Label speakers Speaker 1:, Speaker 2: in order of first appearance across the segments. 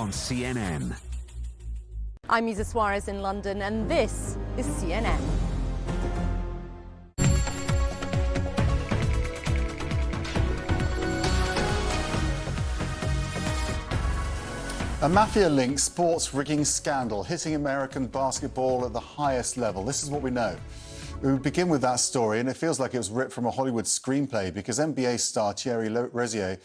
Speaker 1: on CNN.
Speaker 2: I'm Isa Suarez in London, and this is CNN.
Speaker 3: A mafia-linked sports rigging scandal hitting American basketball at the highest level. This is what we know. We begin with that story, and it feels like it was ripped from a Hollywood screenplay because NBA star Thierry Rozier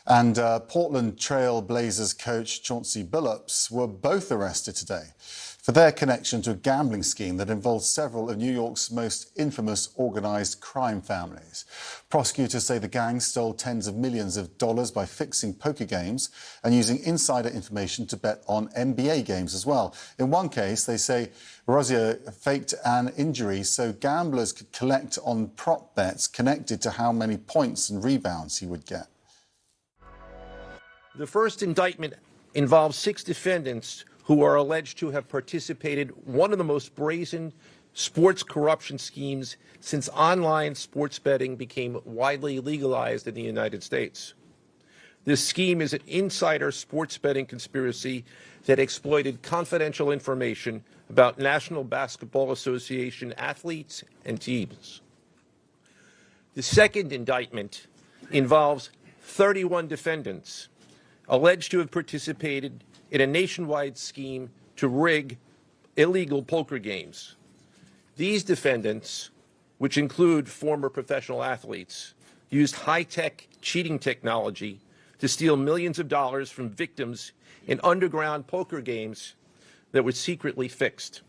Speaker 3: and Portland Trail Blazers coach Chauncey Billups were both arrested today for their connection to a gambling scheme that involved several of New York's most infamous organised crime families. Prosecutors say the gang stole tens of millions of dollars by fixing poker games and using insider information to bet on NBA games as well. In one case, they say Rozier faked an injury so gamblers could collect on prop bets connected to how many points and rebounds he would get.
Speaker 4: The first indictment involves 6 defendants who are alleged to have participated in one of the most brazen sports corruption schemes since online sports betting became widely legalized in the United States. This scheme is an insider sports betting conspiracy that exploited confidential information about National Basketball Association athletes and teams. The second indictment involves 31 defendants alleged to have participated in a nationwide scheme to rig illegal poker games. These defendants, which include former professional athletes, used high-tech cheating technology to steal millions of dollars from victims in underground poker games that were secretly fixed.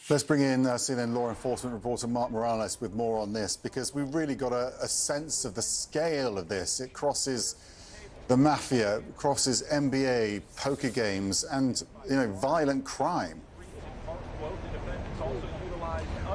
Speaker 3: Let's bring in CNN law enforcement reporter Mark Morales with more on this, because we've really got a sense of the scale of this. It crosses the mafia, crosses NBA, poker games, and, violent crime.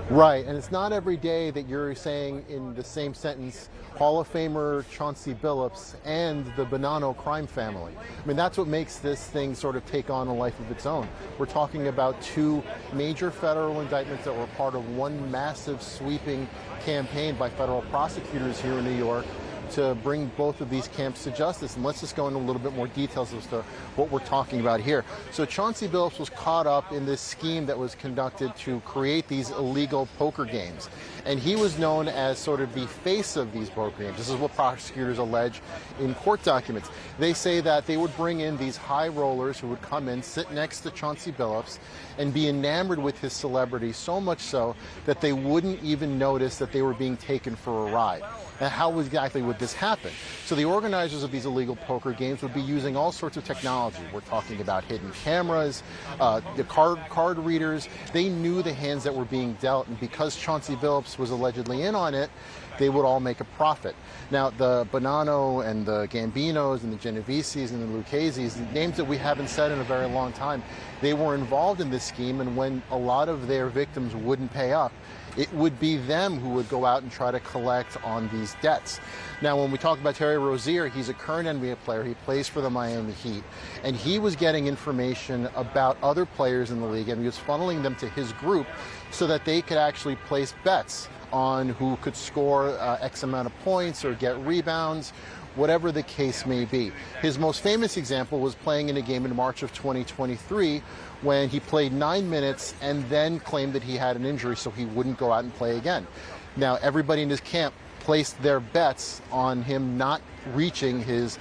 Speaker 5: Right, and it's not every day that you're saying in the same sentence Hall of Famer Chauncey Billups and the Bonanno crime family. I mean, that's what makes this thing sort of take on a life of its own. We're talking about 2 major federal indictments that were part of one massive sweeping campaign by federal prosecutors here in New York to bring both of these camps to justice. And let's just go into a little bit more details as to what we're talking about here. So Chauncey Billups was caught up in this scheme that was conducted to create these illegal poker games. And he was known as sort of the face of these poker games. This is what prosecutors allege in court documents. They say that they would bring in these high rollers who would come in, sit next to Chauncey Billups, and be enamored with his celebrity, so much so that they wouldn't even notice that they were being taken for a ride. And how exactly would this happen? So the organizers of these illegal poker games would be using all sorts of technology. We're talking about hidden cameras, the card readers. They knew the hands that were being dealt, and because Chauncey Billups was allegedly in on it, they would all make a profit. Now, the Bonanno and the Gambinos and the Genoveses and the Lucchese's, names that we haven't said in a very long time, they were involved in this scheme, and when a lot of their victims wouldn't pay up, it would be them who would go out and try to collect on these debts. Now, when we talk about Terry Rozier, he's a current NBA player. He plays for the Miami Heat, and he was getting information about other players in the league, and he was funneling them to his group so that they could actually place bets on who could score X amount of points or get rebounds, whatever the case may be. His most famous example was playing in a game in March of 2023 when he played 9 minutes and then claimed that he had an injury so he wouldn't go out and play again. Now, everybody in his camp placed their bets on him not reaching his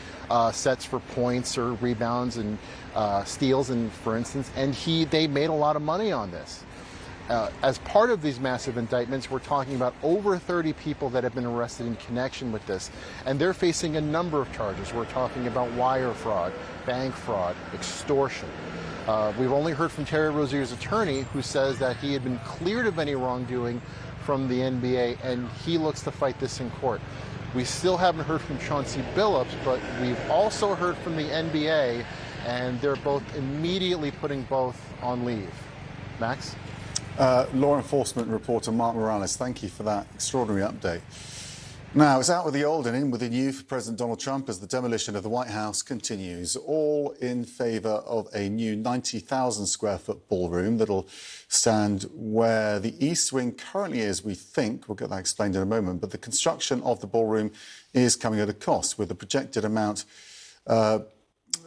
Speaker 5: sets for points or rebounds and steals, and for instance, and they made a lot of money on this. As part of these massive indictments, we're talking about over 30 people that have been arrested in connection with this, and they're facing a number of charges. We're talking about wire fraud, bank fraud, extortion. We've only heard from Terry Rozier's attorney, who says that he had been cleared of any wrongdoing from the NBA, and he looks to fight this in court. We still haven't heard from Chauncey Billups, but we've also heard from the NBA, and they're both immediately putting both on leave. Max?
Speaker 3: Law enforcement reporter Mark Morales, thank you for that extraordinary update. Now, it's out with the old and in with the new for President Donald Trump as the demolition of the White House continues, all in favour of a new 90,000 square foot ballroom that'll stand where the East Wing currently is, we think. We'll get that explained in a moment. But the construction of the ballroom is coming at a cost, with the projected amount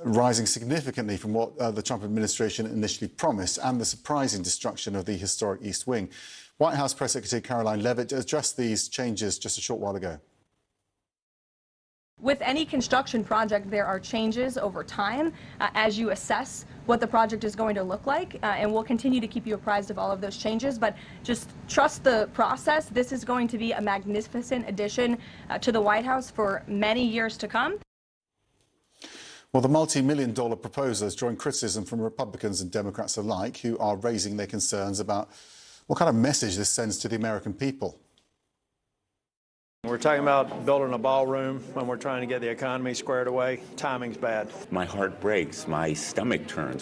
Speaker 3: rising significantly from what the Trump administration initially promised, and the surprising destruction of the historic East Wing. White House Press Secretary Caroline Leavitt addressed these changes just a short while ago.
Speaker 1: With any construction project, there are changes over time as you assess what the project is going to look like, and we'll continue to keep you apprised of all of those changes, but just trust the process. This is going to be a magnificent addition to the White House for many years to come.
Speaker 3: Well, the multi-million-dollar proposal has drawn criticism from Republicans and Democrats alike, who are raising their concerns about what kind of message this sends to the American people.
Speaker 6: We're talking about building a ballroom when we're trying to get the economy squared away. Timing's bad.
Speaker 7: My heart breaks. My stomach turns.